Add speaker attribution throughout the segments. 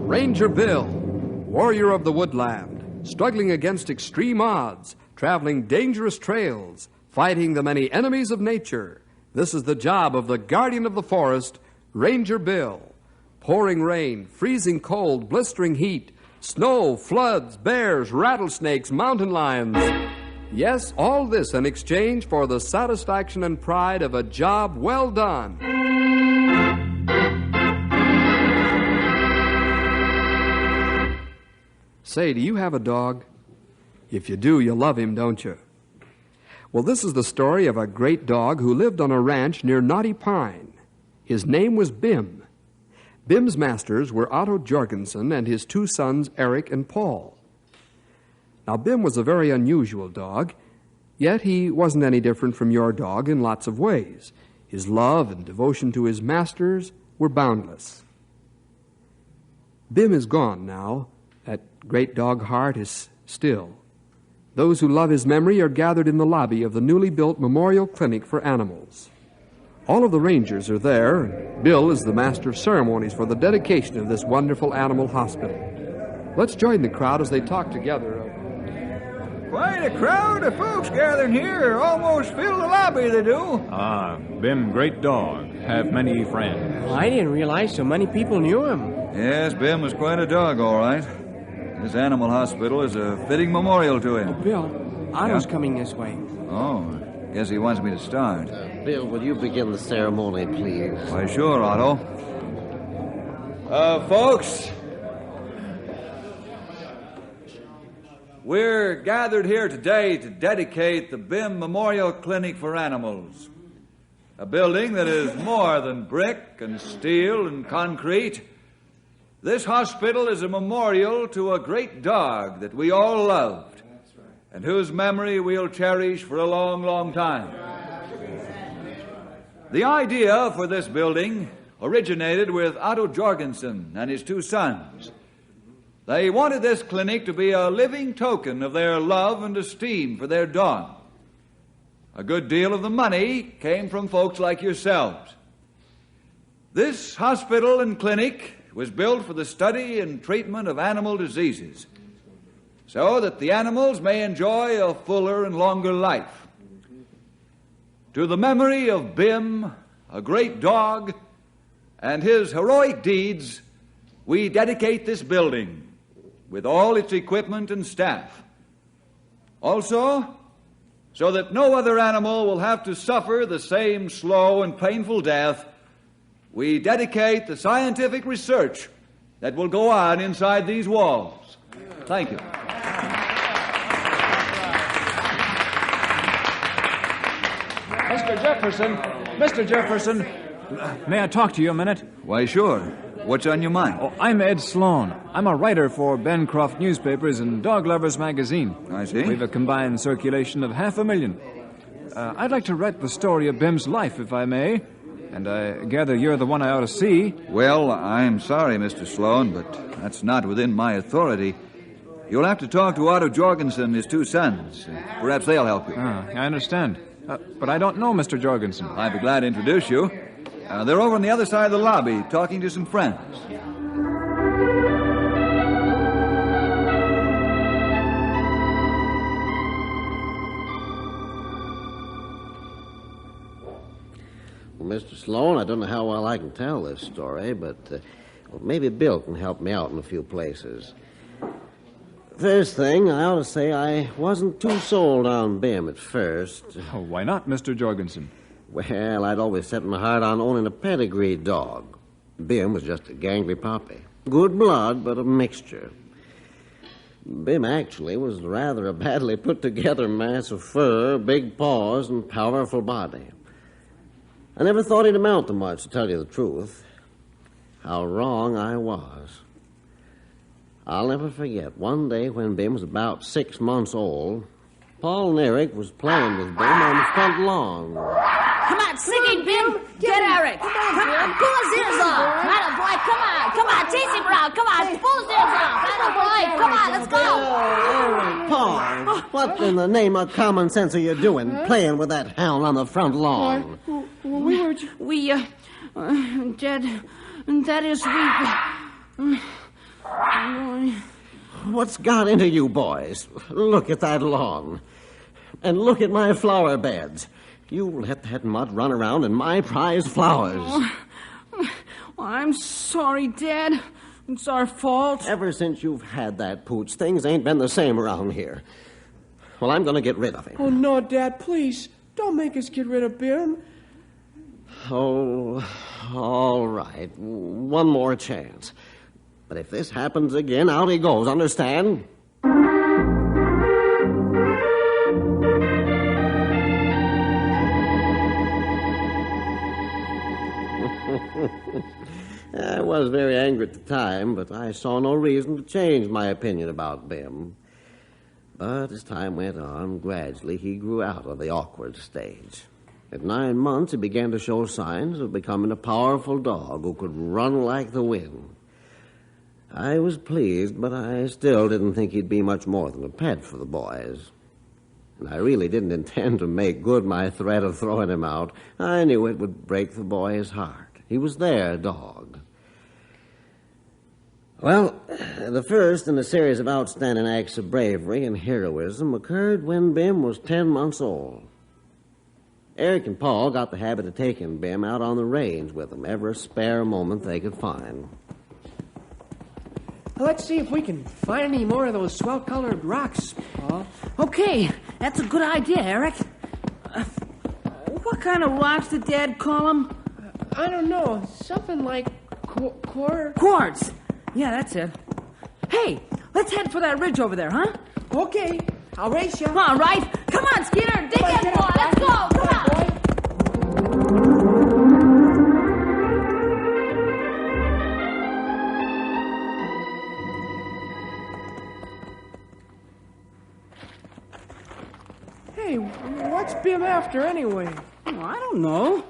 Speaker 1: Ranger Bill, warrior of the woodland, struggling against extreme odds, traveling dangerous trails, fighting the many enemies of nature. This is the job of the guardian of the forest, Ranger Bill. Pouring rain, freezing cold, blistering heat, snow, floods, bears, rattlesnakes, mountain lions. Yes, all this in exchange for the satisfaction and pride of a job well done. Say, do you have a dog? If you do, you love him, don't you? Well, this is the story of a great dog who lived on a ranch near Knotty Pine. His name was Bim. Bim's masters were Otto Jorgensen and his two sons, Eric and Paul. Now, Bim was a very unusual dog, yet he wasn't any different from your dog in lots of ways. His love and devotion to his masters were boundless. Bim is gone now. That great dog heart is still. Those who love his memory are gathered in the lobby of the newly built Memorial Clinic for Animals. All of the rangers are there, and Bill is the master of ceremonies for the dedication of this wonderful animal hospital. Let's join the crowd as they talk together.
Speaker 2: Quite a crowd of folks gathering here. Almost fill the lobby, they do.
Speaker 3: Bim, great dog. Have many friends.
Speaker 4: Well, I didn't realize so many people knew him.
Speaker 2: Yes, Bim was quite a dog, all right. This animal hospital is a fitting memorial to him.
Speaker 4: Bill, Otto's coming this way.
Speaker 2: Oh, guess he wants me to start.
Speaker 5: Bill, will you begin the ceremony, please?
Speaker 2: Why, sure, Otto. Folks, we're gathered here today to dedicate the Bim Memorial Clinic for Animals, a building that is more than brick and steel and concrete. This hospital is a memorial to a great dog that we all loved, and whose memory we'll cherish for a long, long time. The idea for this building originated with Otto Jorgensen and his two sons. They wanted this clinic to be a living token of their love and esteem for their dog. A good deal of the money came from folks like yourselves. This hospital and clinic was built for the study and treatment of animal diseases, so that the animals may enjoy a fuller and longer life. To the memory of Bim, a great dog, and his heroic deeds, we dedicate this building with all its equipment and staff. Also, so that no other animal will have to suffer the same slow and painful death, we dedicate the scientific research that will go on inside these walls. Thank you.
Speaker 3: Mr. Jefferson, may I talk to you a minute?
Speaker 2: Why, sure. What's on your mind?
Speaker 3: Oh, I'm Ed Sloan. I'm a writer for Bencroft Newspapers and Dog Lovers Magazine.
Speaker 2: I see.
Speaker 3: We've a combined circulation of 500,000. I'd like to write the story of Bim's life, if I may. And I gather you're the one I ought to see.
Speaker 2: Well, I'm sorry, Mr. Sloan, but that's not within my authority. You'll have to talk to Otto Jorgensen and his two sons. Perhaps they'll help you.
Speaker 3: I understand. But I don't know Mr. Jorgensen.
Speaker 2: I'd be glad to introduce you. They're over on the other side of the lobby, talking to some friends.
Speaker 5: Well, Mr. Sloan, I don't know how well I can tell this story, but maybe Bill can help me out in a few places. First thing, I ought to say I wasn't too sold on Bim at first.
Speaker 3: Oh, why not, Mr. Jorgensen?
Speaker 5: Well, I'd always set my heart on owning a pedigree dog. Bim was just a gangly puppy. Good blood, but a mixture. Bim actually was rather a badly put-together mass of fur, big paws, and powerful body. I never thought he'd amount to much, to tell you the truth. How wrong I was. I'll never forget one day when Bim was about 6 months old. Paul and Eric was playing with Bim on the front lawn.
Speaker 6: Come on, sing it, Bim. Get Eric. Come on, pull his ears off. Atta boy, come on, chase him around. Come on, pull his ears off. Atta boy, come on, let's go.
Speaker 5: Paul, what in the name of common sense are you doing, playing with that hound on the front lawn?
Speaker 6: That is,
Speaker 5: What's got into you boys? Look at that lawn. And look at my flower beds. You let that mutt run around in my prize flowers.
Speaker 7: Oh, I'm sorry, Dad. It's our fault.
Speaker 5: Ever since you've had that pooch, things ain't been the same around here. Well, I'm going to get rid of him.
Speaker 4: Oh, no, Dad, please. Don't make us get rid of Bim.
Speaker 5: Oh, all right. One more chance. But if this happens again, out he goes, understand? I was very angry at the time, but I saw no reason to change my opinion about Bim. But as time went on, gradually he grew out of the awkward stage. At 9 months, he began to show signs of becoming a powerful dog who could run like the wind. I was pleased, but I still didn't think he'd be much more than a pet for the boys. And I really didn't intend to make good my threat of throwing him out. I knew it would break the boy's heart. He was their dog. Well, the first in a series of outstanding acts of bravery and heroism occurred when Bim was 10 months old. Eric and Paul got the habit of taking Bim out on the range with them every spare moment they could find.
Speaker 4: Let's see if we can find any more of those swell-colored rocks, Paul.
Speaker 7: Okay, that's a good idea, Eric. What kind of rocks did Dad call them?
Speaker 4: I don't know. Something like
Speaker 7: Quartz. Yeah, that's it. Hey, let's head for that ridge over there, huh?
Speaker 4: Okay, I'll race you.
Speaker 7: All right. Come on, Skeeter. Dig in, boy. Let's go. Come on.
Speaker 4: Hey, what's Bim after anyway?
Speaker 7: Oh, I don't know.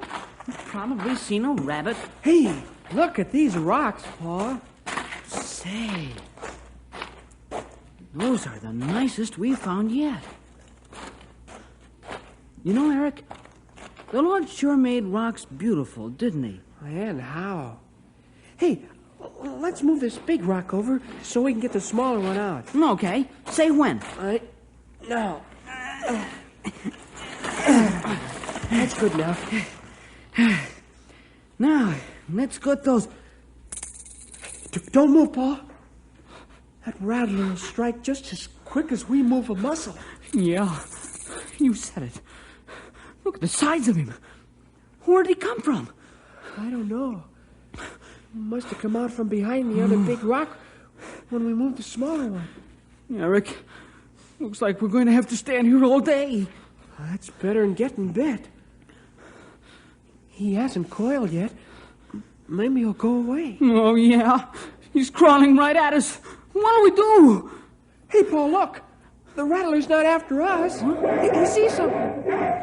Speaker 7: He's probably seen a rabbit.
Speaker 4: Hey, look at these rocks, Paul.
Speaker 7: Say, those are the nicest we've found yet. You know, Eric, the Lord sure made rocks beautiful, didn't he?
Speaker 4: And how? Hey, let's move this big rock over so we can get the smaller one out.
Speaker 7: Okay. Say when.
Speaker 4: No. That's good enough.
Speaker 7: Now, let's get those...
Speaker 4: Don't move, Paul. That rattler will strike just as quick as we move a muscle.
Speaker 7: Yeah, you said it. Look at the size of him. Where did he come from?
Speaker 4: I don't know. Must have come out from behind the other big rock when we moved the smaller one.
Speaker 7: Eric, looks like we're going to have to stand here all day.
Speaker 4: That's better than getting bit. He hasn't coiled yet. Maybe he'll go away.
Speaker 7: Oh, yeah. He's crawling right at us. What do we do?
Speaker 4: Hey, Paul, look. The rattler's not after us. He sees something.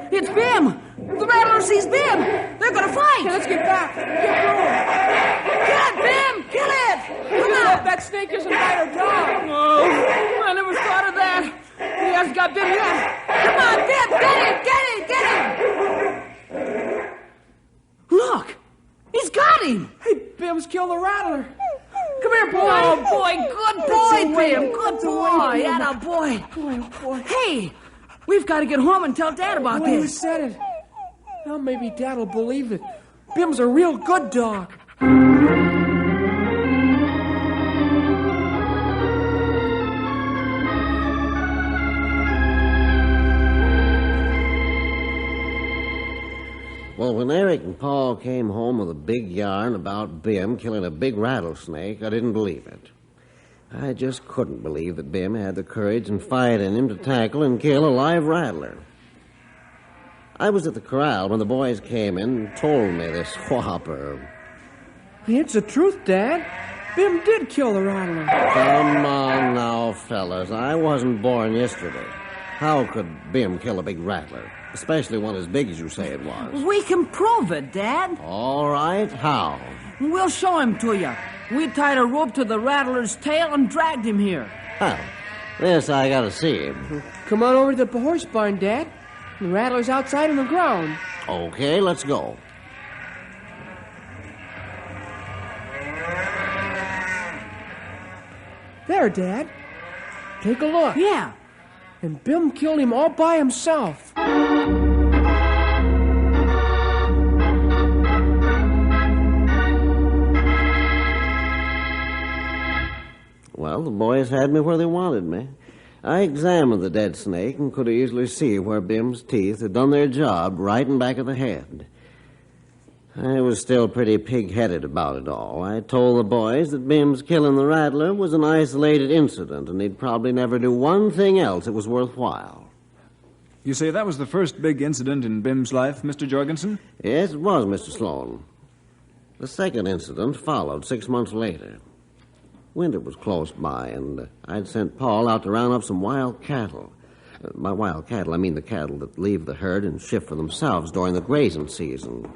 Speaker 7: It's Bim. The rattler sees Bim. They're going to fight.
Speaker 4: Hey, let's get back. Get
Speaker 7: Kill it,
Speaker 4: going.
Speaker 7: Bim. Kill it. Come on.
Speaker 4: Hope that snake doesn't bite our dog.
Speaker 7: Oh, I never thought of that. He hasn't got Bim yet. Come on, Bim. Get him. Look. He's got him.
Speaker 4: Hey, Bim's killed the rattler. Come here, boy.
Speaker 7: Oh, boy. Good boy, Bim. Good boy.
Speaker 4: Bim.
Speaker 7: Atta boy.
Speaker 4: Boy, oh, boy.
Speaker 7: Hey, we've got to get home and tell Dad about
Speaker 4: Boy, you
Speaker 7: this.
Speaker 4: said it. Now maybe Dad will believe it. Bim's a real good dog.
Speaker 5: Well, when Eric and Paul came home with a big yarn about Bim killing a big rattlesnake, I didn't believe it. I just couldn't believe that Bim had the courage and fight in him to tackle and kill a live rattler. I was at the corral when the boys came in and told me this whopper.
Speaker 4: It's the truth, Dad. Bim did kill the rattler.
Speaker 5: Come on now, fellas. I wasn't born yesterday. How could Bim kill a big rattler? Especially one as big as you say it was.
Speaker 7: We can prove it, Dad.
Speaker 5: All right, how?
Speaker 7: We'll show him to you. We tied a rope to the rattler's tail and dragged him here.
Speaker 5: How? This I gotta see him.
Speaker 4: Come on over to the horse barn, Dad. The rattler's outside on the ground.
Speaker 5: Okay, let's go.
Speaker 4: There, Dad. Take a look.
Speaker 7: Yeah.
Speaker 4: And Bim killed him all by himself.
Speaker 5: Well, the boys had me where they wanted me. I examined the dead snake and could easily see where Bim's teeth had done their job right in back of the head. I was still pretty pig-headed about it all. I told the boys that Bim's killing the rattler was an isolated incident, and he'd probably never do one thing else that was worthwhile.
Speaker 3: You say that was the first big incident in Bim's life, Mr. Jorgensen?
Speaker 5: Yes, it was, Mr. Sloan. The second incident followed 6 months later. Winter was close by, and I'd sent Paul out to round up some wild cattle. By wild cattle, I mean the cattle that leave the herd and shift for themselves during the grazing season.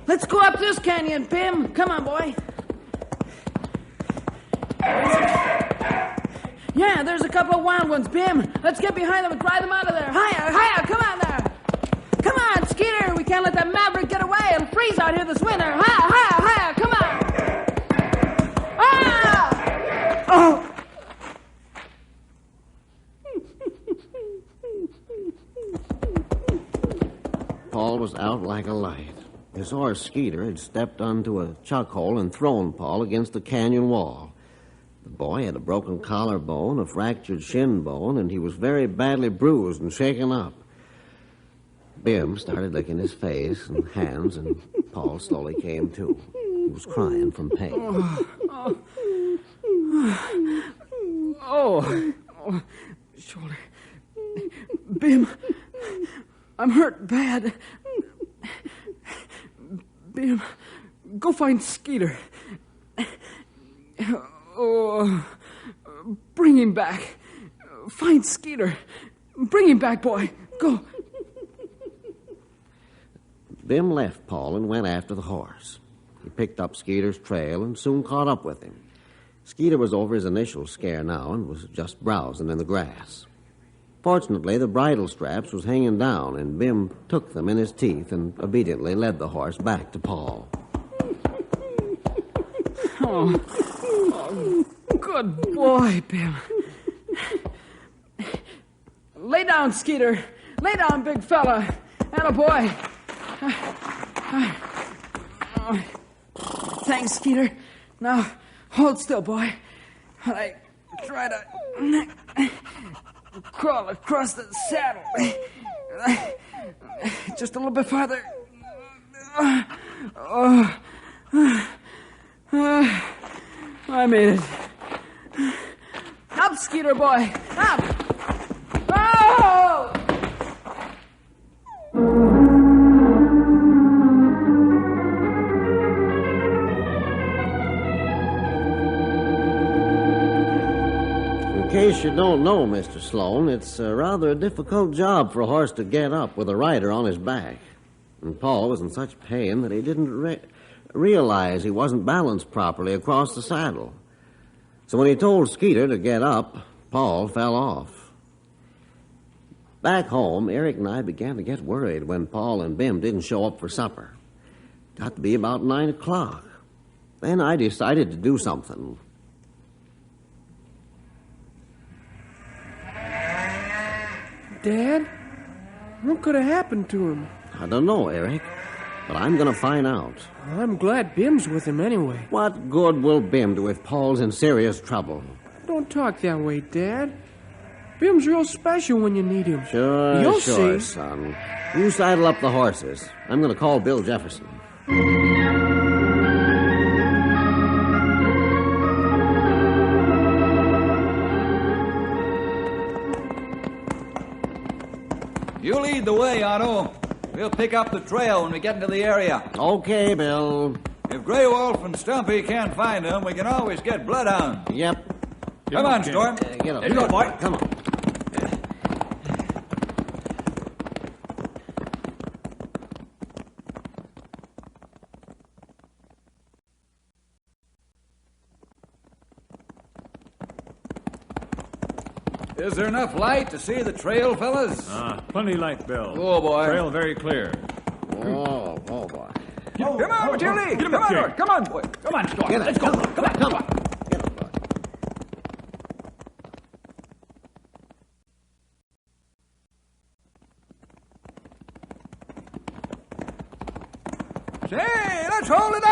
Speaker 7: Let's go up this canyon, Bim. Come on, boy. Yeah, there's a couple of wild ones, Bim. Let's get behind them and drive them out of there. Hiya, come on there. Come on, Skeeter. We can't let that maverick get away and freeze out here this winter. Hiya, come on. Oh!
Speaker 5: Paul was out like a light. His horse, Skeeter, had stepped onto a chuck hole and thrown Paul against the canyon wall. The boy had a broken collarbone, a fractured shin bone, and he was very badly bruised and shaken up. Bim started licking his face and hands, and Paul slowly came to. He was crying from pain.
Speaker 7: Oh, shoulder. Bim, I'm hurt bad. Bim, go find Skeeter. Oh, bring him back. Find Skeeter. Bring him back, boy. Go.
Speaker 5: Bim left Paul and went after the horse. He picked up Skeeter's trail and soon caught up with him. Skeeter was over his initial scare now and was just browsing in the grass. Fortunately, the bridle straps was hanging down, and Bim took them in his teeth and obediently led the horse back to Paul.
Speaker 7: Oh, good boy, Bim. Lay down, Skeeter. Lay down, big fella. Attaboy. Thanks, Skeeter. Now, hold still, boy. While I try to crawl across the saddle. Just a little bit farther. I made it. Up, Skeeter boy. Up. Oh!
Speaker 5: In case you don't know, Mr. Sloan, it's rather a difficult job for a horse to get up with a rider on his back. And Paul was in such pain that he didn't realize he wasn't balanced properly across the saddle. So when he told Skeeter to get up, Paul fell off. Back home, Eric and I began to get worried when Paul and Bim didn't show up for supper. Got to be about 9 o'clock. Then I decided to do something.
Speaker 4: Dad, what could have happened to him?
Speaker 5: I don't know, Eric, but I'm going to find out.
Speaker 4: Well, I'm glad Bim's with him anyway.
Speaker 5: What good will Bim do if Paul's in serious trouble?
Speaker 4: Don't talk that way, Dad. Bim's real special when you need him.
Speaker 5: Sure,
Speaker 4: You'll
Speaker 5: sure,
Speaker 4: see.
Speaker 5: son. You saddle up the horses. I'm going to call Bill Jefferson.
Speaker 2: You lead the way, Otto. We'll pick up the trail when we get into the area.
Speaker 5: Okay, Bill.
Speaker 2: If Grey Wolf and Stumpy can't find them, we can always get bloodhounds.
Speaker 5: Yep.
Speaker 2: Come on, Storm.
Speaker 5: Get up.
Speaker 2: You go, boy.
Speaker 5: Come on.
Speaker 2: Is there enough light to see the trail, fellas?
Speaker 3: Plenty light, Bill.
Speaker 2: Oh, boy.
Speaker 3: Trail very clear.
Speaker 5: Oh, boy.
Speaker 2: Come on, Matilda. Come on, boy. Come on, Storm.
Speaker 5: Get it.
Speaker 2: Let's go. Come on.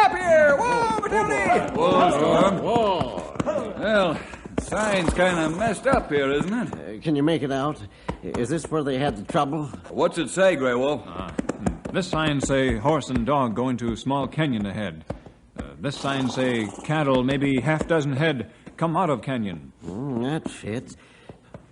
Speaker 2: stop here! Whoa, Matilda! Whoa, Storm.
Speaker 5: Whoa.
Speaker 2: Well, the sign's kind of messed up here, isn't it?
Speaker 5: Can you make it out? Is this where they had the trouble?
Speaker 2: What's it say, Grey Wolf?
Speaker 3: This sign say horse and dog going to small canyon ahead. This sign say cattle, maybe half dozen head, come out of canyon.
Speaker 5: That fits.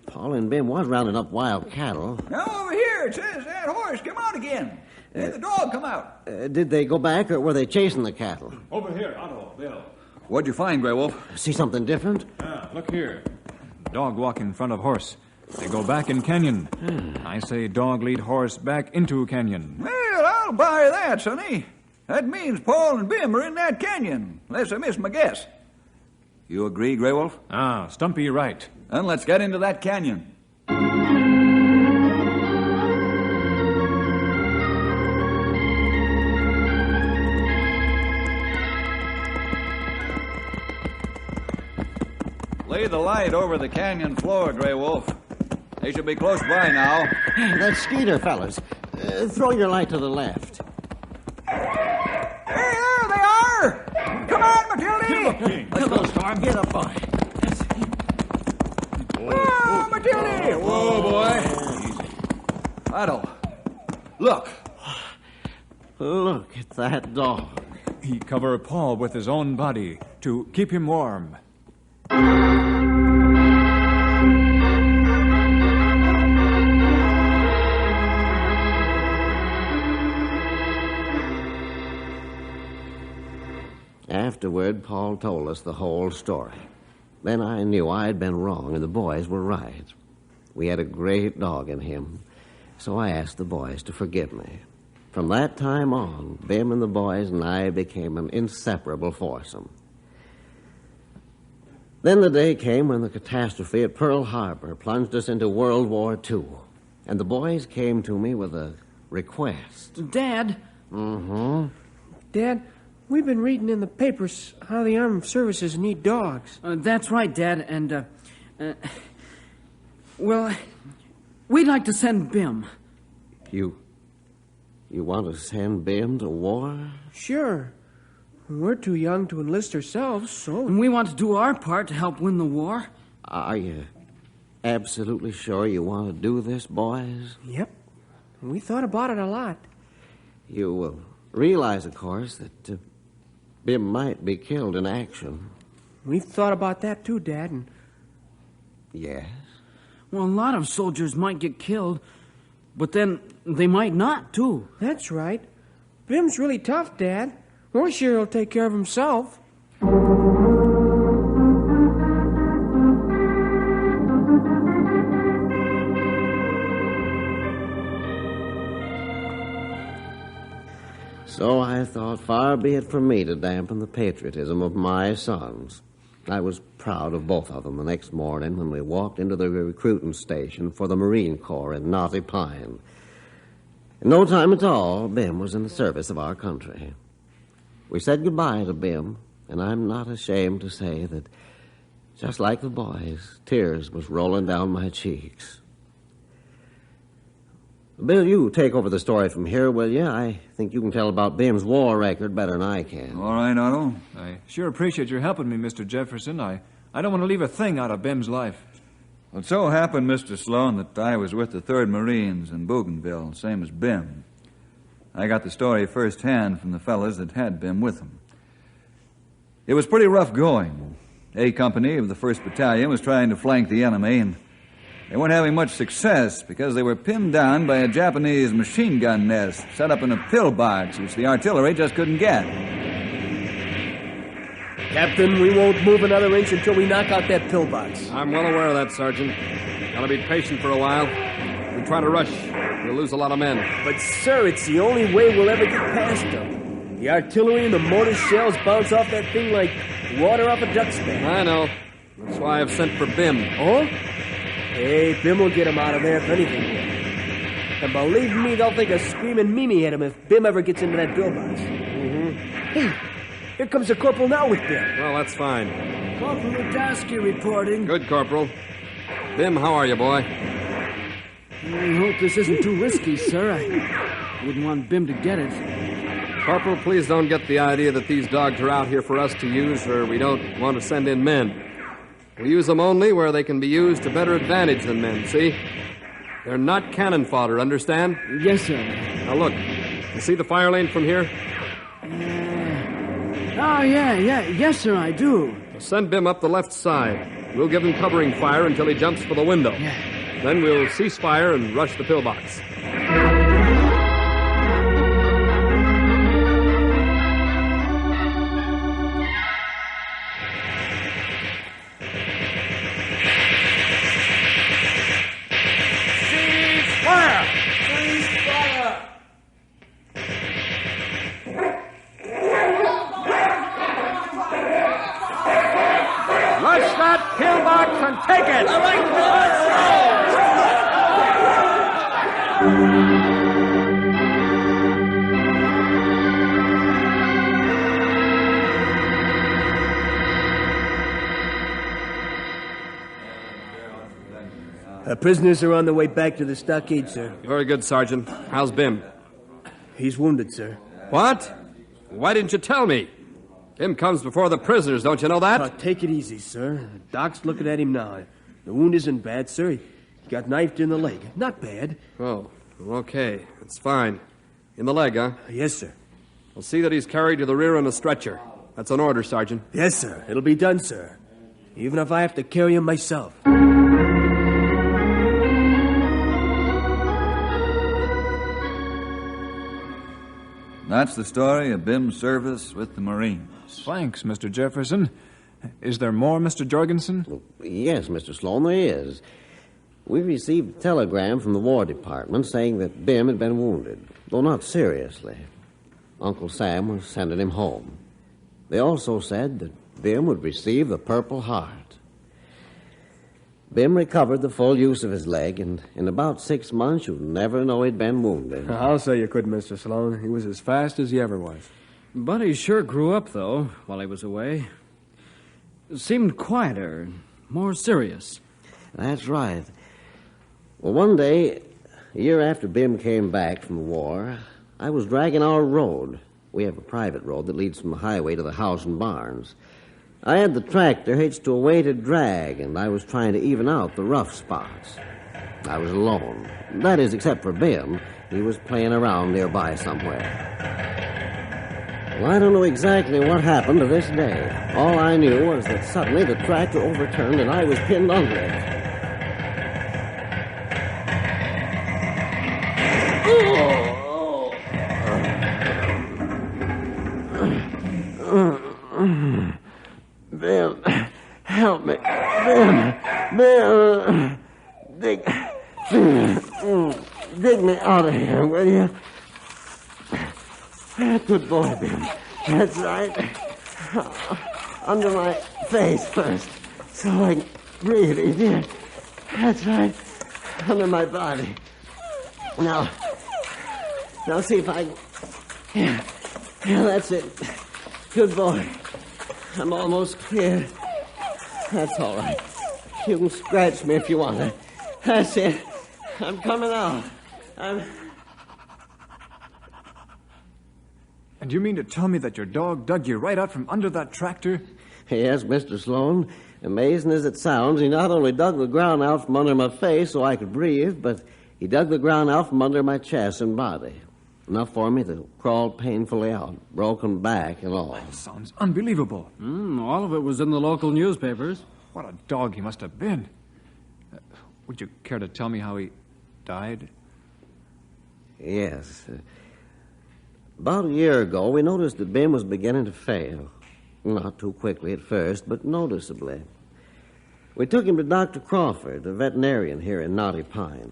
Speaker 5: Paul and Bim was rounding up wild cattle.
Speaker 2: Now, over here, it says that horse come out again. And the dog come out.
Speaker 5: Did they go back, or were they chasing the cattle?
Speaker 3: Over here, Otto, Bill.
Speaker 2: What'd you find, Grey Wolf?
Speaker 5: See something different?
Speaker 3: Look here. Dog walk in front of horse. They go back in canyon. I say dog lead horse back into canyon.
Speaker 2: Well, I'll buy that, sonny. That means Paul and Bim are in that canyon, unless I missed my guess. You agree, Grey Wolf?
Speaker 3: Stumpy right.
Speaker 2: Then let's get into that canyon. Lay the light over the canyon floor, Grey Wolf. They should be close by now.
Speaker 5: That's Skeeter, fellas. Throw your light to the left.
Speaker 2: Hey, there they are! Come on, Matilda!
Speaker 5: Let's go, Storm. Get up, boy.
Speaker 2: Whoa, Matilda! Whoa, boy. Otto, look.
Speaker 5: Look at that dog.
Speaker 3: He cover Paul with his own body to keep him warm.
Speaker 5: Afterward, Paul told us the whole story. Then I knew I had been wrong and the boys were right. We had a great dog in him, so I asked the boys to forgive me. From that time on, Bim and the boys and I became an inseparable foursome. Then the day came when the catastrophe at Pearl Harbor plunged us into World War II, and the boys came to me with a request.
Speaker 7: Dad?
Speaker 4: Dad, we've been reading in the papers how the armed services need dogs.
Speaker 7: That's right, Dad, and, well, we'd like to send Bim.
Speaker 5: You want to send Bim to war?
Speaker 4: Sure. We're too young to enlist ourselves, so...
Speaker 7: And we want to do our part to help win the war.
Speaker 5: Are you absolutely sure you want to do this, boys?
Speaker 4: Yep. We thought about it a lot.
Speaker 5: You will realize, of course, that Bim might be killed in action.
Speaker 4: We've thought about that too, Dad, and...
Speaker 5: Yes?
Speaker 7: Well, a lot of soldiers might get killed, but then they might not, too.
Speaker 4: That's right. Bim's really tough, Dad. We're sure he'll take care of himself.
Speaker 5: So I thought, far be it from me to dampen the patriotism of my sons. I was proud of both of them the next morning when we walked into the recruiting station for the Marine Corps in Knotty Pine. In no time at all, Bim was in the service of our country. We said goodbye to Bim, and I'm not ashamed to say that, just like the boys, tears was rolling down my cheeks. Bill, you take over the story from here, will you? I think you can tell about Bim's war record better than I can.
Speaker 2: All right, Otto.
Speaker 3: I sure appreciate your helping me, Mr. Jefferson. I don't want to leave a thing out of Bim's life.
Speaker 2: Well, it so happened, Mr. Sloan, that I was with the 3rd Marines in Bougainville, same as Bim. I got the story firsthand from the fellas that had Bim with them. It was pretty rough going. A company of the 1st Battalion was trying to flank the enemy, and they weren't having much success because they were pinned down by a Japanese machine gun nest set up in a pillbox, which the artillery just couldn't get.
Speaker 4: Captain, we won't move another inch until we knock out that pillbox.
Speaker 1: I'm well aware of that, Sergeant. Gotta be patient for a while. If we try to rush, we'll lose a lot of men.
Speaker 4: But, sir, it's the only way we'll ever get past them. The artillery and the mortar shells bounce off that thing like water off a duck's back.
Speaker 1: I know. That's why I've sent for Bim.
Speaker 4: Oh? Hey, Bim will get him out of there if anything will. And believe me, they'll think of screaming Mimi at him if Bim ever gets into that pillbox. Hey, here comes the corporal now with Bim.
Speaker 1: Well, that's fine.
Speaker 7: Corporal Radowski reporting.
Speaker 1: Good, Corporal. Bim, how are you, boy?
Speaker 7: I hope this isn't too risky, sir. I wouldn't want Bim to get it.
Speaker 1: Corporal, please don't get the idea that these dogs are out here for us to use, or we don't want to send in men. We use them only where they can be used to better advantage than men, see? They're not cannon fodder, understand?
Speaker 4: Yes, sir.
Speaker 1: Now look, you see the fire lane from here?
Speaker 4: Yes, sir, I do.
Speaker 1: Send Bim up the left side. We'll give him covering fire until he jumps for the window.
Speaker 4: Yeah.
Speaker 1: Then we'll cease fire and rush the pillbox. Rush that pillbox and take it! All right,
Speaker 4: Prisoners are on the way back to the stockade, sir.
Speaker 1: Very good, Sergeant. How's Bim?
Speaker 4: He's wounded, sir.
Speaker 1: What? Why didn't you tell me? Bim comes before the prisoners, don't you know that?
Speaker 4: Take it easy, sir. The doc's looking at him now. The wound isn't bad, sir. He got knifed in the leg. Not bad.
Speaker 1: Oh, okay. It's fine. In the leg, huh?
Speaker 4: Yes, sir.
Speaker 1: We'll see that he's carried to the rear on a stretcher. That's an order, Sergeant.
Speaker 4: Yes, sir. It'll be done, sir. Even if I have to carry him myself.
Speaker 2: That's the story of Bim's service with the Marines.
Speaker 3: Thanks, Mr. Jefferson. Is there more, Mr. Jorgensen?
Speaker 5: Yes, Mr. Sloan, there is. We received a telegram from the War Department saying that Bim had been wounded, though not seriously. Uncle Sam was sending him home. They also said that Bim would receive the Purple Heart. Bim recovered the full use of his leg, and in about 6 months, you'd never know he'd been wounded.
Speaker 4: I'll say you could, Mr. Sloan. He was as fast as he ever was.
Speaker 8: But he sure grew up, though, while he was away. Seemed quieter, more serious.
Speaker 5: That's right. Well, one day, a year after Bim came back from the war, I was dragging our road. We have a private road that leads from the highway to the house and barns. I had the tractor hitched to a weighted drag, and I was trying to even out the rough spots. I was alone. That is, except for Bim. He was playing around nearby somewhere. Well, I don't know exactly what happened to this day. All I knew was that suddenly the tractor overturned and I was pinned under it. Bim, help me. Bim, dig me out of here, will you? Good boy, Bim. That's right. Under my face first, so I can breathe easier. That's right. Under my body. Now see if I can... Yeah, that's it. Good boy. I'm almost clear. That's all right. You can scratch me if you want to. That's it. I'm coming out.
Speaker 3: And you mean to tell me that your dog dug you right out from under that tractor?
Speaker 5: Yes, Mr. Sloan. Amazing as it sounds, he not only dug the ground out from under my face so I could breathe, but he dug the ground out from under my chest and body. Enough for me to crawl painfully out, broken back and all.
Speaker 3: That sounds unbelievable.
Speaker 8: All of it was in the local newspapers.
Speaker 3: What a dog he must have been. Would you care to tell me how he died?
Speaker 5: Yes. About a year ago, we noticed that Bim was beginning to fail. Not too quickly at first, but noticeably. We took him to Dr. Crawford, a veterinarian here in Knotty Pine.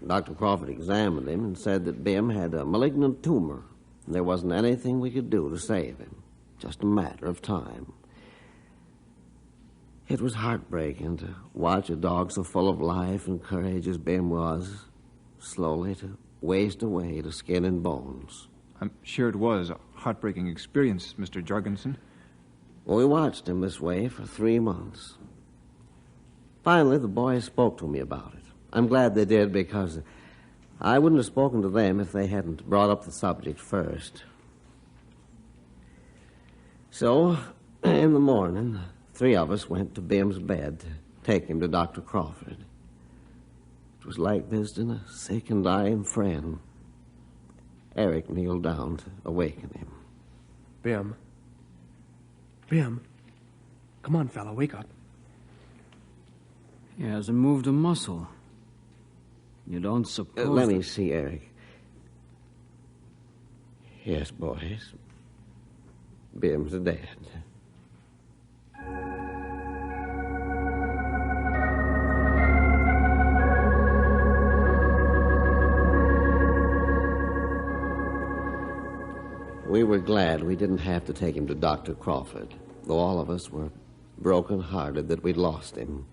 Speaker 5: Dr. Crawford examined him and said that Bim had a malignant tumor, and there wasn't anything we could do to save him. Just a matter of time. It was heartbreaking to watch a dog so full of life and courage as Bim was, slowly to waste away to skin and bones.
Speaker 3: I'm sure it was a heartbreaking experience, Mr. Jorgensen.
Speaker 5: Well, we watched him this way for 3 months. Finally, the boys spoke to me about it. I'm glad they did, because I wouldn't have spoken to them if they hadn't brought up the subject first. So, in the morning, the three of us went to Bim's bed to take him to Dr. Crawford. It was like visiting a sick and dying friend. Eric kneeled down to awaken him.
Speaker 4: Bim. Bim. Come on, fella, wake up.
Speaker 8: He hasn't moved a muscle. You don't suppose...
Speaker 5: Let me see, Eric. Yes, boys. Bim's dead. We were glad we didn't have to take him to Dr. Crawford, though all of us were broken-hearted that we'd lost him.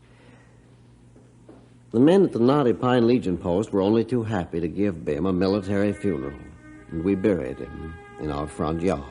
Speaker 5: The men at the Knotty Pine Legion post were only too happy to give Bim a military funeral, and we buried him in our front yard.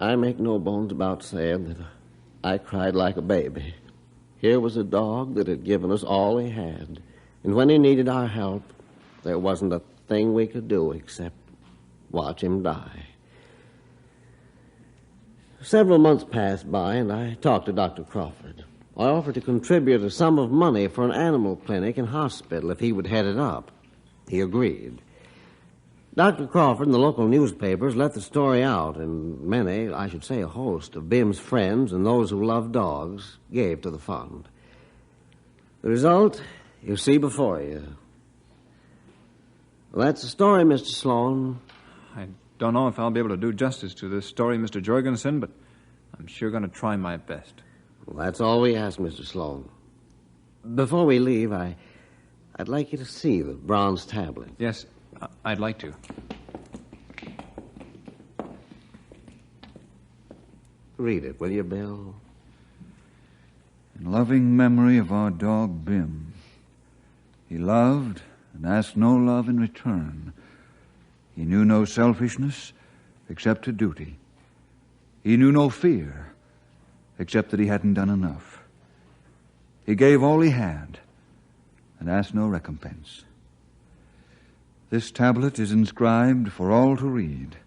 Speaker 5: I make no bones about saying that I cried like a baby. Here was a dog that had given us all he had, and when he needed our help, there wasn't a thing we could do except watch him die. Several months passed by, and I talked to Dr. Crawford. I offered to contribute a sum of money for an animal clinic and hospital if he would head it up. He agreed. Dr. Crawford and the local newspapers let the story out, and many, I should say a host, of Bim's friends and those who love dogs gave to the fund. The result, you see before you. Well, that's the story, Mr. Sloan.
Speaker 3: I don't know if I'll be able to do justice to this story, Mr. Jorgensen, but I'm sure going to try my best.
Speaker 5: Well, that's all we ask, Mr. Sloan. Before we leave, I'd like you to see the bronze tablet.
Speaker 3: Yes, I'd like to.
Speaker 5: Read it, will you, Bill?
Speaker 2: In loving memory of our dog Bim, he loved and asked no love in return. He knew no selfishness except to duty. He knew no fear except that he hadn't done enough. He gave all he had and asked no recompense. This tablet is inscribed for all to read,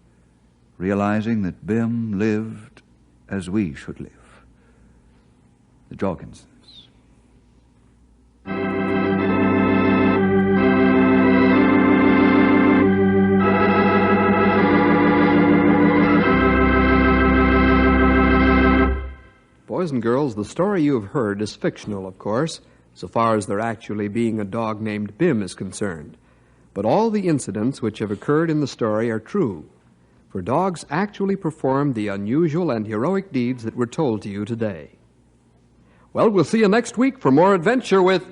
Speaker 2: realizing that Bim lived as we should live. The Jorgensens.
Speaker 1: Boys and girls, the story you have heard is fictional, of course, so far as there actually being a dog named Bim is concerned. But all the incidents which have occurred in the story are true, for dogs actually performed the unusual and heroic deeds that were told to you today. Well, we'll see you next week for more adventure with